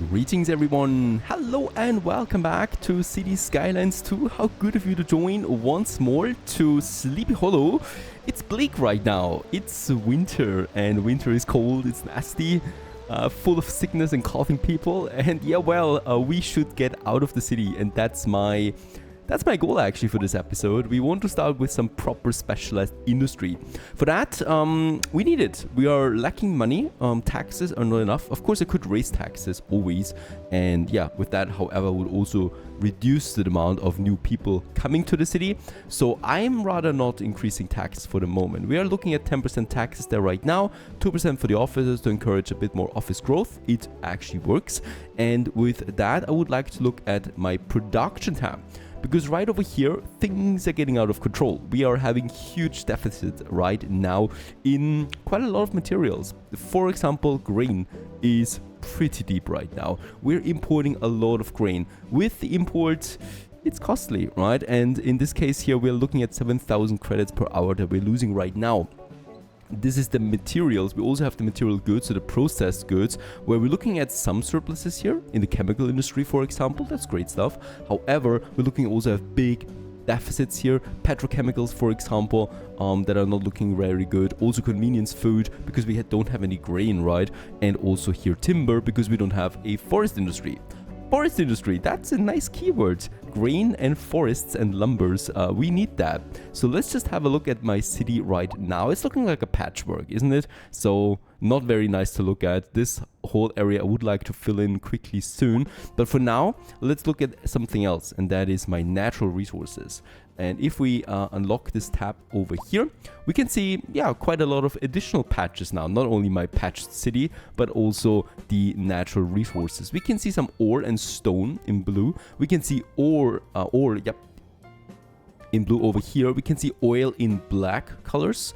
Greetings everyone, hello and welcome back to City Skylines 2. How good of you to join once more to Sleepy Hollow. It's bleak right now, it's winter and winter is cold, it's nasty, full of sickness and coughing people, and yeah, well, we should get out of the city, and that's my goal actually for this episode. We want to start with some proper specialized industry. For that, we need it. We are lacking money. Taxes are not enough. Of course, I could raise taxes always. And yeah, with that, however, would also reduce the demand of new people coming to the city. So I'm rather not increasing taxes for the moment. We are looking at 10% taxes there right now, 2% for the offices to encourage a bit more office growth. It actually works. And with that, I would like to look at my production tab. Because right over here, things are getting out of control. We are having huge deficits right now in quite a lot of materials. For example, grain is pretty deep right now. We're importing a lot of grain. With the import, it's costly, right? And in this case here, we're looking at 7,000 credits per hour that we're losing right now. This is the materials. We also have the material goods, so the processed goods, where we're looking at some surpluses here in the chemical industry, for example. That's great stuff. However, we're looking also at big deficits here. Petrochemicals, for example, that are not looking very good. Also convenience food, because we don't have any grain, right? And also here timber, because we don't have a forest industry. Forest industry, that's a nice keyword. Grain and forests and lumbers, we need that. So let's just have a look at my city right now. It's looking like a patchwork, isn't it? So not very nice to look at. This whole area I would like to fill in quickly soon. But for now, let's look at something else, and that is my natural resources. And if we unlock this tab over here, we can see, yeah, quite a lot of additional patches now. Not only my patched city, but also the natural resources. We can see some ore and stone in blue. We can see ore, yep, in blue over here. We can see oil in black colors.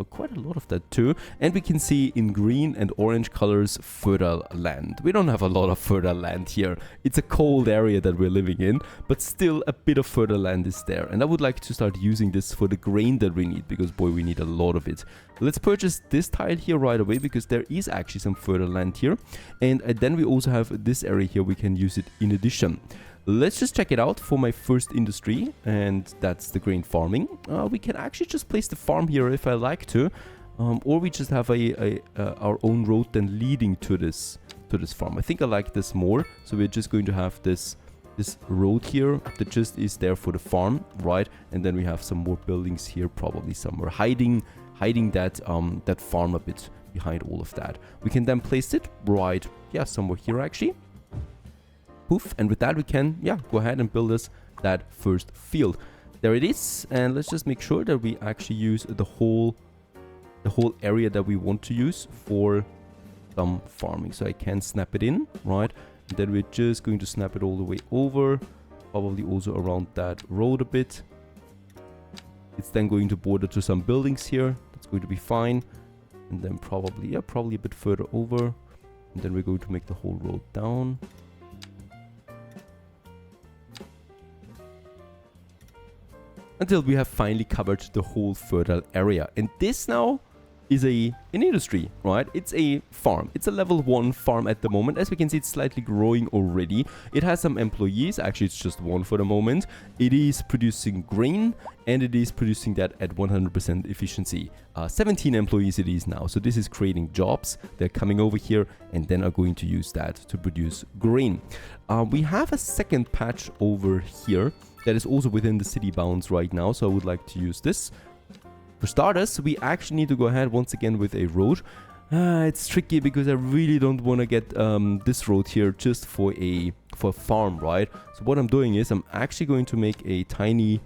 Quite a lot of that too. And we can see in green and orange colors fertile land. We don't have a lot of fertile land here. It's a cold area that we're living in, but still a bit of fertile land is there. And I would like to start using this for the grain that we need, because boy, we need a lot of it. Let's purchase this tile here right away, because there is actually some fertile land here. And then we also have this area here. We can use it in addition. Let's just check it out for my first industry, and that's the grain farming. We can actually just place the farm here if I like to, or we just have our own road then leading to this farm. I think I like this more, so we're just going to have this road here that just is there for the farm, right? And then we have some more buildings here, probably somewhere hiding that farm a bit behind all of that. We can then place it right, yeah, somewhere here actually. Poof, and with that we can, yeah, go ahead and build us that first field. There it is, and let's just make sure that we actually use the whole area that we want to use for some farming. So I can snap it in, right? And then we're just going to snap it all the way over, probably also around that road a bit. It's then going to border to some buildings here. That's going to be fine. And then probably, yeah, probably a bit further over. And then we're going to make the whole road down. Until we have finally covered the whole fertile area. And this now is an industry, right? It's a farm. It's a level 1 farm at the moment. As we can see, it's slightly growing already. It has some employees. Actually, it's just one for the moment. It is producing grain, and it is producing that at 100% efficiency. 17 employees it is now. So this is creating jobs. They're coming over here and then are going to use that to produce grain. We have a second patch over here that is also within the city bounds right now, so I would like to use this. For starters, we actually need to go ahead once again with a road. It's tricky because I really don't want to get this road here just for a farm, right? So what I'm doing is I'm actually going to make a tiny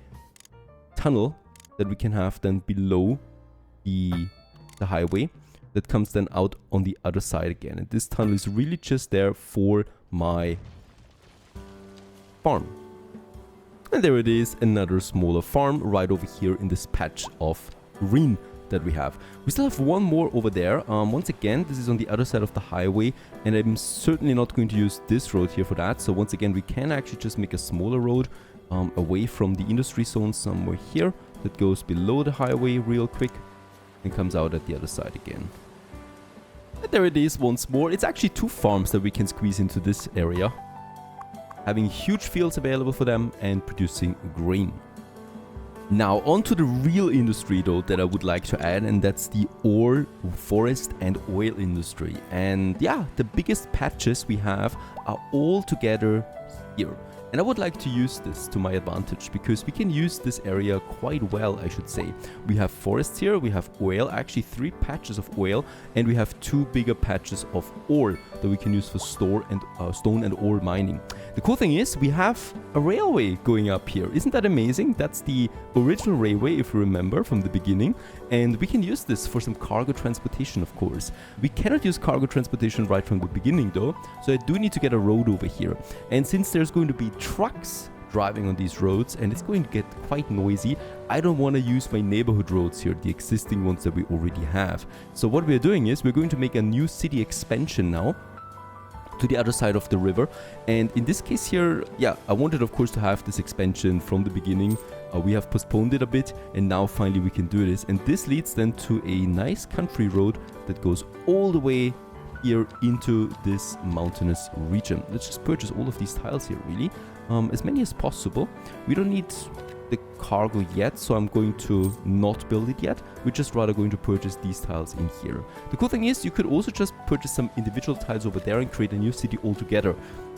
tunnel that we can have then below the highway that comes then out on the other side again. And this tunnel is really just there for my farm. And there it is, another smaller farm right over here in this patch of green that we have. We still have one more over there. Once again, this is on the other side of the highway, and I'm certainly not going to use this road here for that. So once again, we can actually just make a smaller road away from the industry zone somewhere here that goes below the highway real quick and comes out at the other side again. And there it is once more. It's actually 2 farms that we can squeeze into this area. Having huge fields available for them and producing grain. Now, on to the real industry though that I would like to add, and that's the ore, forest and oil industry. And yeah, the biggest patches we have are all together here. And I would like to use this to my advantage because we can use this area quite well, I should say. We have forests here, we have oil, actually 3 patches of oil, and we have 2 bigger patches of ore that we can use for stone and ore mining. The cool thing is we have a railway going up here. Isn't that amazing? That's the original railway, if you remember, from the beginning. And we can use this for some cargo transportation, of course. We cannot use cargo transportation right from the beginning, though. So I do need to get a road over here. And since there's going to be trucks driving on these roads and it's going to get quite noisy, I don't want to use my neighborhood roads here, the existing ones that we already have. So what we're doing is we're going to make a new city expansion now to the other side of the river. And in this case here, yeah, I wanted of course to have this expansion from the beginning. We have postponed it a bit and now finally we can do this. And this leads then to a nice country road that goes all the way here into this mountainous region. Let's just purchase all of these tiles here, really. As many as possible. We don't need the cargo yet, so I'm going to not build it yet. We're just rather going to purchase these tiles in here. The cool thing is you could also just purchase some individual tiles over there and create a new city altogether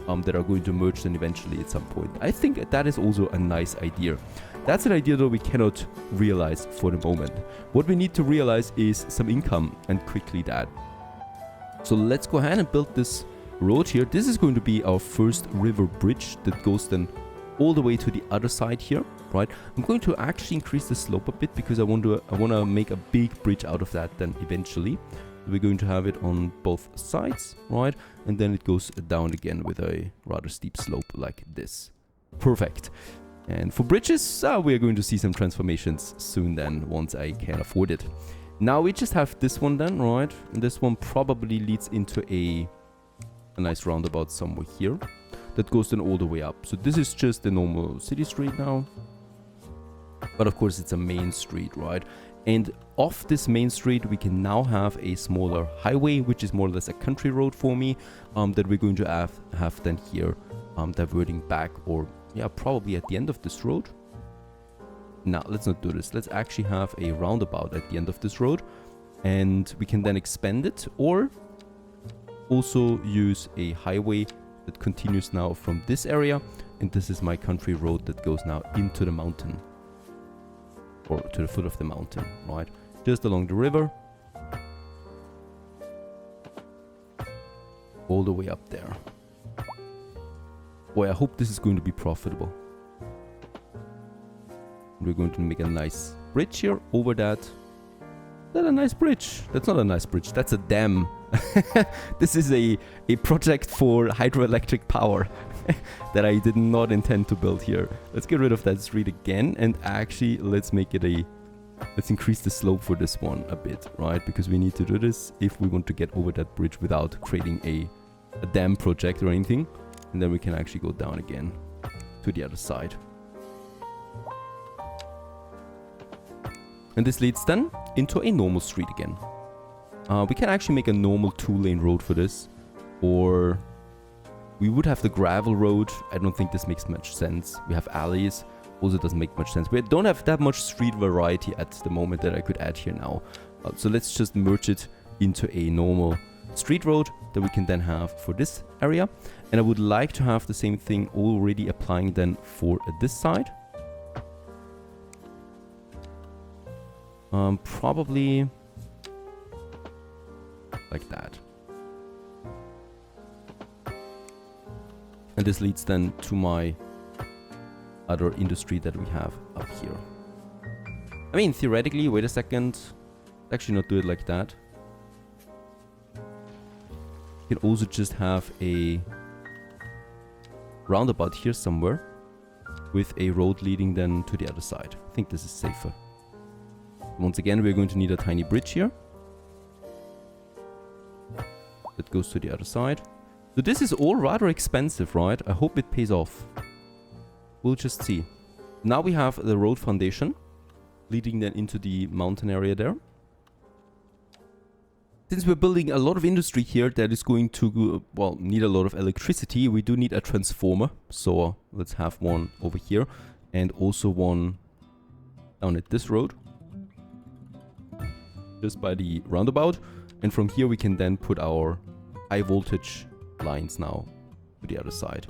that are going to merge then eventually at some point. I think that is also a nice idea. That's an idea though we cannot realize for the moment. What we need to realize is some income, and quickly that. So let's go ahead and build this road here. This is going to be our first river bridge that goes then all the way to the other side here, right? I'm going to actually increase the slope a bit because I want to make a big bridge out of that then eventually. We're going to have it on both sides, right? And then it goes down again with a rather steep slope like this. Perfect. And for bridges, we're going to see some transformations soon then, once I can afford it. Now we just have this one then, right? And this one probably leads into a nice roundabout somewhere here that goes then all the way up. So this is just the normal city street now. But of course it's a main street, right? And off this main street we can now have a smaller highway, which is more or less a country road for me, that we're going to have then here, diverting back, or yeah, probably at the end of this road. Now let's not do this. Let's actually have a roundabout at the end of this road, and we can then expand it, or also use a highway that continues now from this area, and this is my country road that goes now into the mountain, or to the foot of the mountain, right? Just along the river, all the way up there. Boy, I hope this is going to be profitable. We're going to make a nice bridge here over that. Is that a nice bridge? That's not a nice bridge, that's a dam. This is a project for hydroelectric power that I did not intend to build here. Let's get rid of that street again, and actually let's make it let's increase the slope for this one a bit, right? Because we need to do this if we want to get over that bridge without creating a dam project or anything. And then we can actually go down again to the other side. And this leads then into a normal street again. We can actually make a normal 2-lane road for this, or we would have the gravel road. I don't think this makes much sense. We have alleys, also doesn't make much sense. We don't have that much street variety at the moment that I could add here now. So let's just merge it into a normal street road that we can then have for this area. And I would like to have the same thing already applying then for this side. Probably like that. And this leads then to my other industry that we have up here. I mean, theoretically, wait a second, actually not do it like that. You can also just have a roundabout here somewhere with a road leading then to the other side. I think this is safer. Once again, we're going to need a tiny bridge here that goes to the other side. So this is all rather expensive, right? I hope it pays off. We'll just see. Now we have the road foundation leading then into the mountain area there. Since we're building a lot of industry here that is going to, well, need a lot of electricity, we do need a transformer. So let's have one over here and also one down at this road. Just by the roundabout. And from here we can then put our high voltage lines now to the other side.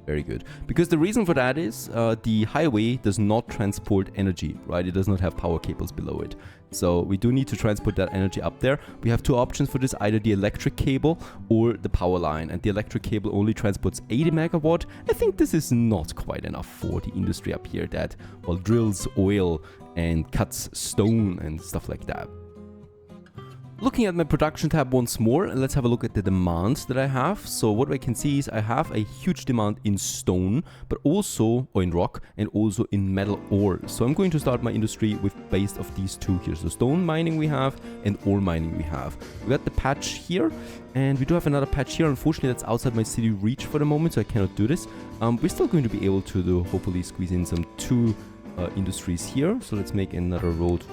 Very good. Because the reason for that is the highway does not transport energy, right? It does not have power cables below it. So we do need to transport that energy up there. We have two options for this, either the electric cable or the power line. And the electric cable only transports 80 megawatt. I think this is not quite enough for the industry up here that, well, drills oil and cuts stone and stuff like that. Looking at my production tab once more, let's have a look at the demands that I have. So what I can see is I have a huge demand in stone, but also, or in rock, and also in metal ore. So I'm going to start my industry with based of these two here. So stone mining we have, and ore mining we have. We got the patch here, and we do have another patch here. Unfortunately, that's outside my city reach for the moment, so I cannot do this. We're still going to be able to hopefully squeeze in some two industries here. So let's make another road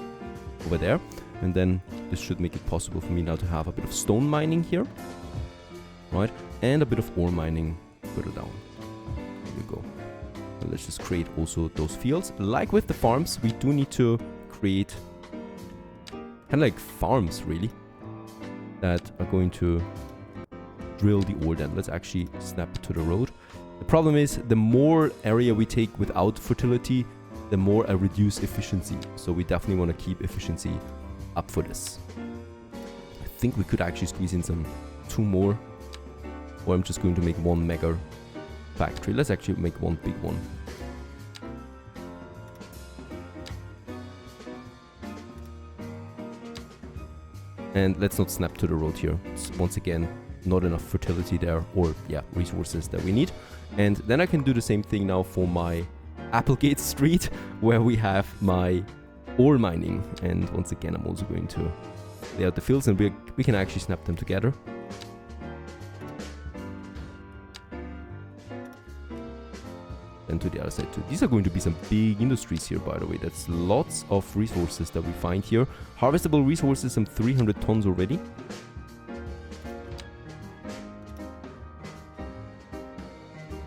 over there. And then this should make it possible for me now to have a bit of stone mining here, right? And a bit of ore mining further down. There we go. And let's just create also those fields. Like with the farms, we do need to create kind of like farms, really, that are going to drill the ore then. Let's actually snap to the road. The problem is the more area we take without fertility, the more I reduce efficiency. So we definitely want to keep efficiency up for this. I think we could actually squeeze in some two more, or I'm just going to make one mega factory. Let's actually make one big one. And let's not snap to the road here. It's once again not enough fertility there, or yeah, resources that we need. And then I can do the same thing now for my Applegate Street, where we have my ore mining. And once again, I'm also going to lay out the fields, and we can actually snap them together. And to the other side too. These are going to be some big industries here, by the way. That's lots of resources that we find here. Harvestable resources, some 300 tons already.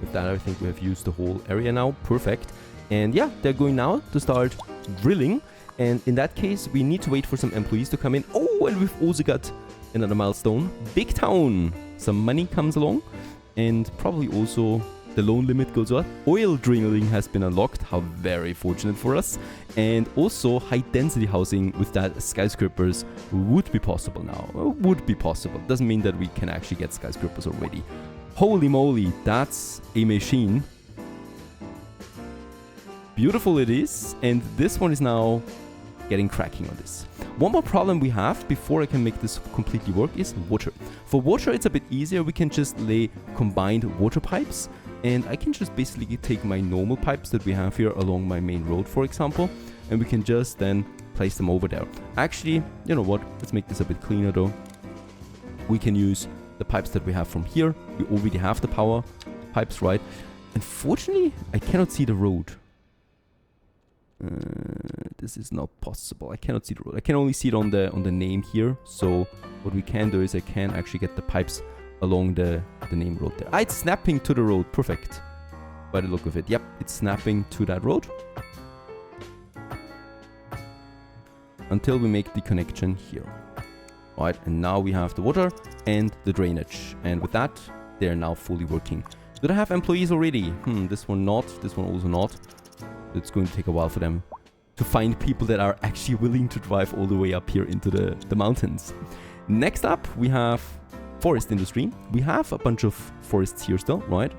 With that, I think we have used the whole area now. Perfect. And yeah, they're going now to start drilling. And in that case, we need to wait for some employees to come in. Oh, and we've also got another milestone. Big town. Some money comes along. And probably also the loan limit goes up. Oil drilling has been unlocked. How very fortunate for us. And also high density housing with that skyscrapers would be possible now. Would be possible. Doesn't mean that we can actually get skyscrapers already. Holy moly, that's a machine. Beautiful it is. And this one is now getting cracking on this. One more problem we have before I can make this completely work is water. For water, it's a bit easier. We can just lay combined water pipes, and I can just basically take my normal pipes that we have here along my main road, for example, and we can just then place them over there. Actually, you know what? Let's make this a bit cleaner though. We can use the pipes that we have from here. We already have the power pipes, right? Unfortunately, I cannot see the road. This is not possible. I cannot see the road. I can only see it on the name here. So what we can do is I can actually get the pipes along the name road there. Ah, it's snapping to the road. Perfect. By the look of it. Yep, it's snapping to that road. Until we make the connection here. Right, and now we have the water and the drainage. And with that, they're now fully working. Did I have employees already? This one not. This one also not. It's going to take a while for them to find people that are actually willing to drive all the way up here into the mountains. Next up, we have forest industry. We have a bunch of forests here still, right?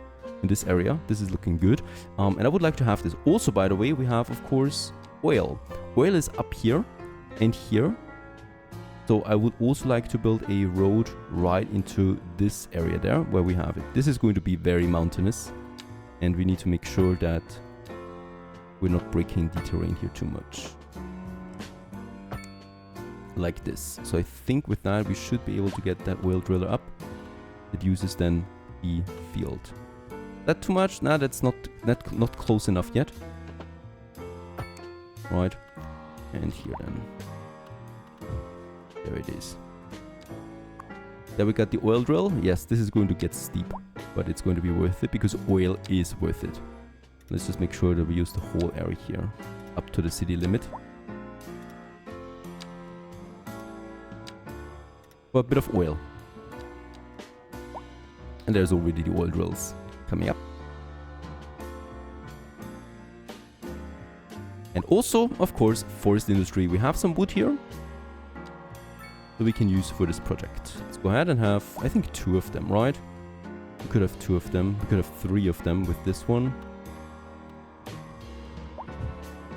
In this area. This is looking good. And I would like to have this. Also, by the way, we have, of course, oil. Oil is up here and here. So I would also like to build a road right into this area there where we have it. This is going to be very mountainous, and we need to make sure that we're not breaking the terrain here too much. Like this. So I think with that we should be able to get that oil driller up. It uses then the field. That too much? Nah, that's not close enough yet. Right. And here then. There it is. There we got the oil drill. Yes, this is going to get steep, but it's going to be worth it because oil is worth it. Let's just make sure that we use the whole area here up to the city limit. For a bit of oil. And there's already the oil drills coming up. And also, of course, forest industry. We have some wood here that we can use for this project. Let's go ahead and have, I think, 2 of them, right? We could have 2 of them. We could have 3 of them with this one.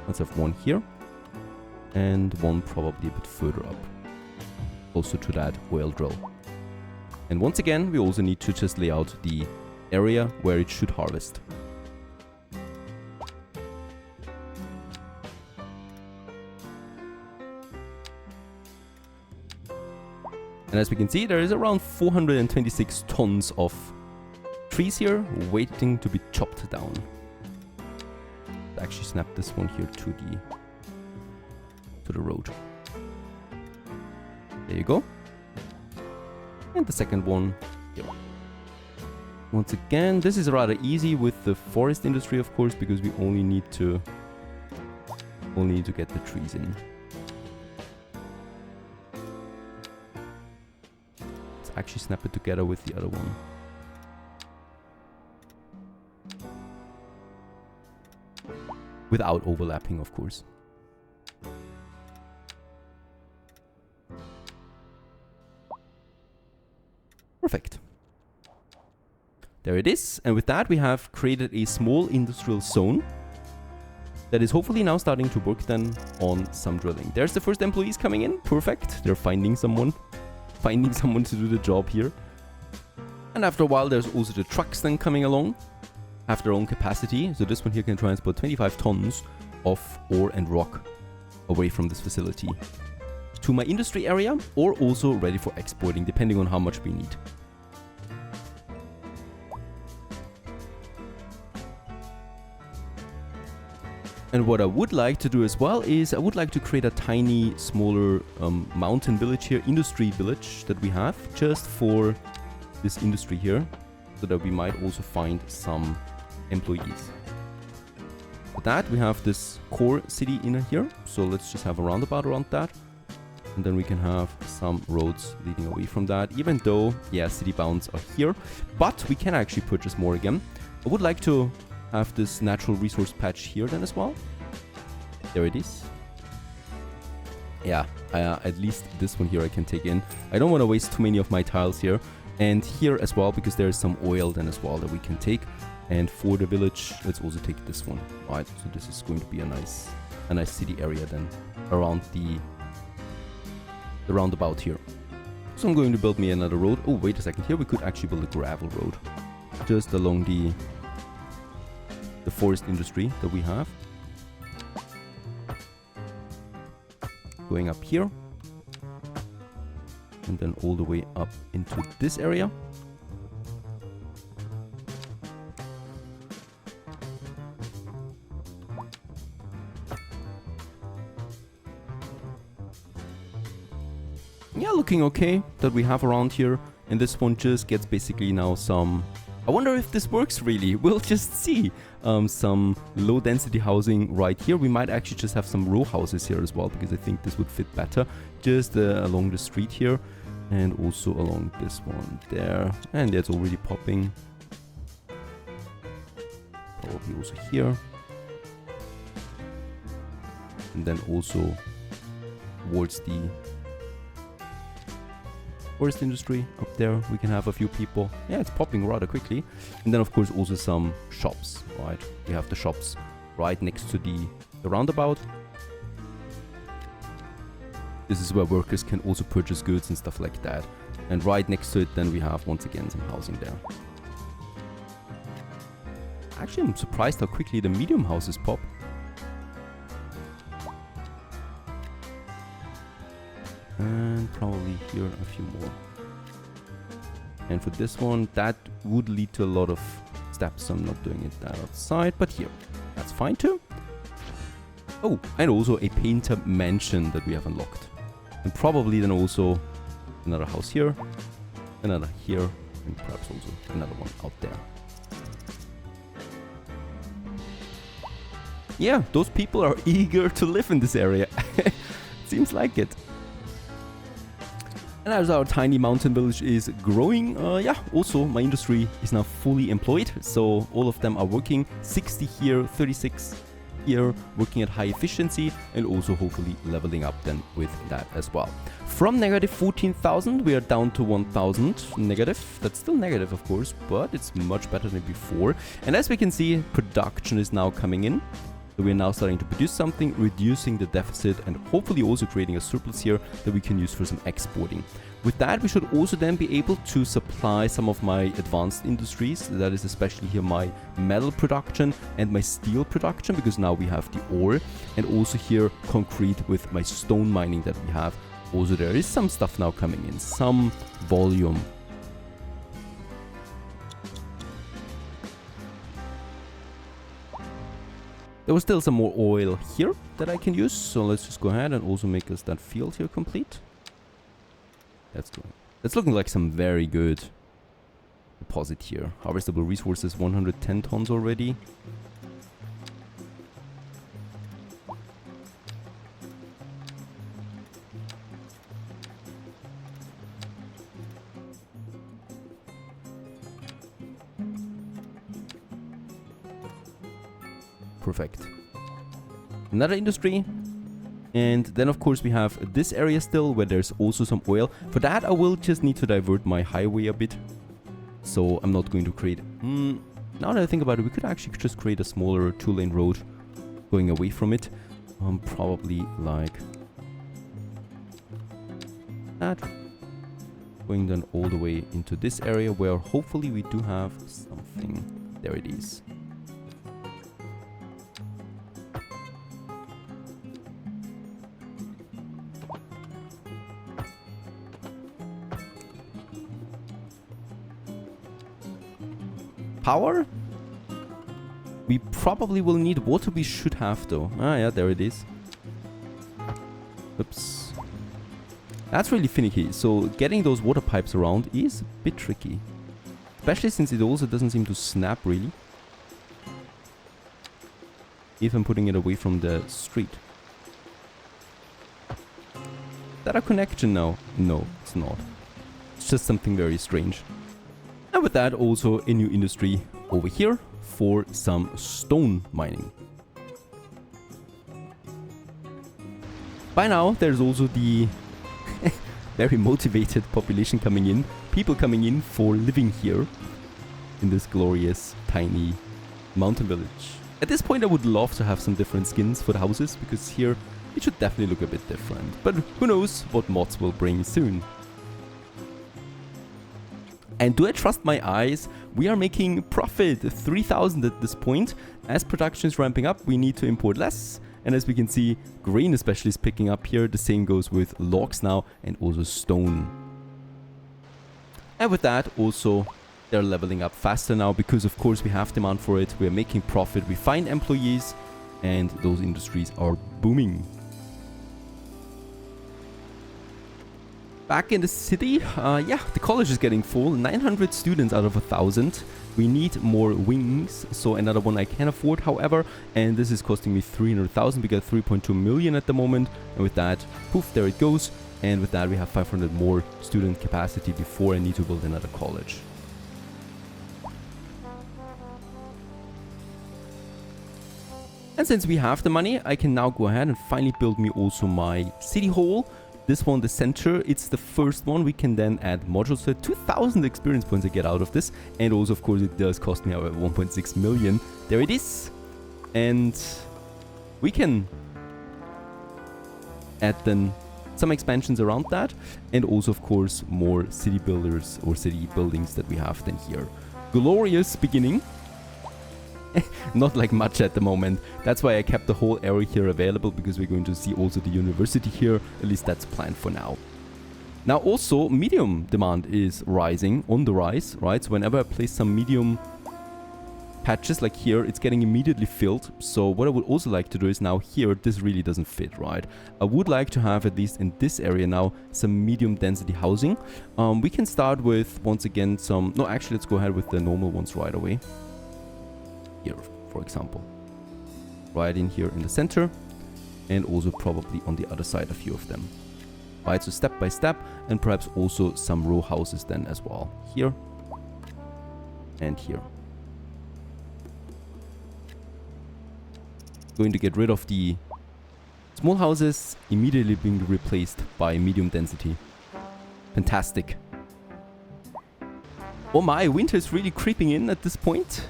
Let's have 1 here. And 1 probably a bit further up. Closer to that oil drill. And once again, we also need to just lay out the area where it should harvest. And as we can see, there is around 426 tons of trees here waiting to be chopped down. Let's actually snap this one here to the road. There you go. And the second one here. Once again, this is rather easy with the forest industry, of course, because we only need to get the trees in. Let's actually snap it together with the other one. Without overlapping, of course. Perfect. There it is. And with that, we have created a small industrial zone that is hopefully now starting to work then on some drilling. There's the first employees coming in. Perfect. They're finding someone to do the job here. And after a while, there's also the trucks then coming along, have their own capacity. So this one here can transport 25 tons of ore and rock away from this facility to my industry area, or also ready for exporting, depending on how much we need. And what I would like to do as well is I would like to create a tiny, smaller mountain village here, industry village that we have just for this industry here, so that we might also find some employees. For that, we have this core city in here, so let's just have a roundabout around that. And then we can have some roads leading away from that, even though, yeah, city bounds are here. But we can actually purchase more again. I would like to have this natural resource patch here then as well. There it is. Yeah, at least this one here I can take in. I don't want to waste too many of my tiles here. And here as well, because there is some oil then as well that we can take. And for the village, let's also take this one. Right, so this is going to be a nice city area then around the roundabout here. So I'm going to build me another road. Oh, wait a second. Here we could actually build a gravel road just along the forest industry that we have. Going up here. And then all the way up into this area. Yeah, looking okay that we have around here. And this one just gets basically now some... I wonder if this works really. We'll just see. Some low density housing right here. We might actually just have some row houses here as well, because I think this would fit better. Just along the street here. And also along this one there. And that's already popping. Probably also here. And then also towards the forest industry up there, we can have a few people. Yeah, it's popping rather quickly. And then of course also some shops, right? We have the shops right next to the roundabout. This is where workers can also purchase goods and stuff like that. And right next to it, then we have once again some housing there. Actually, I'm surprised how quickly the medium houses pop. And probably here a few more. And for this one, that would lead to a lot of steps, so I'm not doing it that outside, but here. That's fine too. Oh, and also a painter mansion that we have unlocked. And probably then also another house here, another here, and perhaps also another one out there. Yeah, those people are eager to live in this area. Seems like it. And as our tiny mountain village is growing, yeah, also my industry is now fully employed. So all of them are working, 60 here, 36 here, working at high efficiency, and also hopefully leveling up then with that as well. From negative 14,000, we are down to 1,000 negative. That's still negative, of course, but it's much better than before. And as we can see, production is now coming in. So we're now starting to produce something, reducing the deficit, and hopefully also creating a surplus here that we can use for some exporting. With that, we should also then be able to supply some of my advanced industries. That is especially here my metal production and my steel production, because now we have the ore, and also here concrete with my stone mining that we have. Also there is some stuff now coming in, some volume. There was still some more oil here that I can use, so let's just go ahead and also make us that field here complete. That's looking like some very good deposit here. Harvestable resources, 110 tons already. Perfect. Another industry. And then of course we have this area still where there's also some oil. For that I will just need to divert my highway a bit. So I'm not going to create... now that I think about it, we could actually just create a smaller 2-lane road going away from it. Probably like that. Going then all the way into this area where hopefully we do have something. There it is. Power? We probably will need water. We should have though. Ah yeah, there it is. Oops. That's really finicky. So getting those water pipes around is a bit tricky. Especially since it also doesn't seem to snap really. If I'm putting it away from the street. Is that a connection now? No, it's not. It's just something very strange. And with that, also a new industry over here for some stone mining. By now, there's also the very motivated population coming in. People coming in for living here in this glorious, tiny mountain village. At this point, I would love to have some different skins for the houses, because here it should definitely look a bit different. But who knows what mods will bring soon. And do I trust my eyes? We are making profit, 3,000 at this point. As production is ramping up, we need to import less. And as we can see, grain especially is picking up here. The same goes with logs now, and also stone. And with that, also, they're leveling up faster now, because of course we have demand for it. We are making profit, we find employees, and those industries are booming. Back in the city, yeah, the college is getting full. 900 students out of 1,000. We need more wings, so another one I can afford, however. And this is costing me 300,000. We got 3.2 million at the moment. And with that, poof, there it goes. And with that, we have 500 more student capacity before I need to build another college. And since we have the money, I can now go ahead and finally build me also my city hall. This one, the center, it's the first one. We can then add modules to it. 2,000 experience points I get out of this. And also, of course, it does cost me 1.6 million. There it is. And we can add then some expansions around that, and also of course more city builders or city buildings that we have then here. Glorious beginning. Not like much at the moment. That's why I kept the whole area here available, because we're going to see also the university here. At least that's planned for now. Now also medium demand is rising, on the rise, right? So whenever I place some medium patches like here, it's getting immediately filled. So what I would also like to do is now here, this really doesn't fit, right? I would like to have, at least in this area now, some medium density housing. We can start with, once again, some... No, actually, let's go ahead with the normal ones right away. Here, for example. Right in here in the center. And also probably on the other side, a few of them. Right, so step by step, and perhaps also some row houses then as well. Here. And here. Going to get rid of the small houses, immediately being replaced by medium density. Fantastic. Oh my, winter is really creeping in at this point.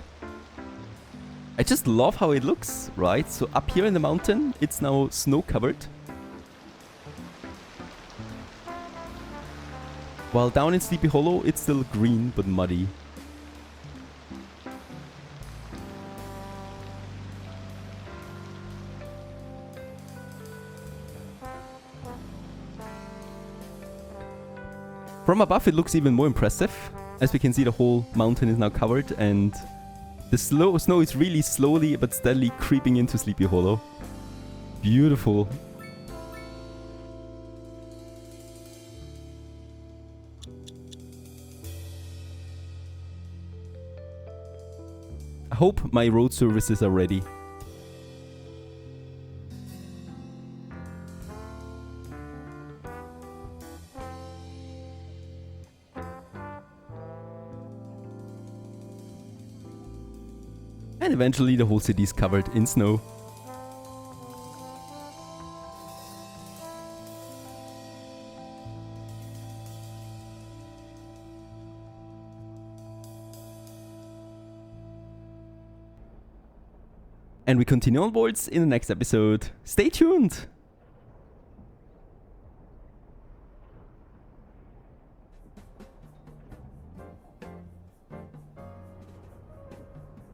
I just love how it looks, right? So up here in the mountain, it's now snow covered. While down in Sleepy Hollow, it's still green but muddy. From above it looks even more impressive. As we can see, the whole mountain is now covered, and the snow is really slowly but steadily creeping into Sleepy Hollow. Beautiful. I hope my road services are ready. And eventually the whole city is covered in snow. And we continue onwards in the next episode. Stay tuned!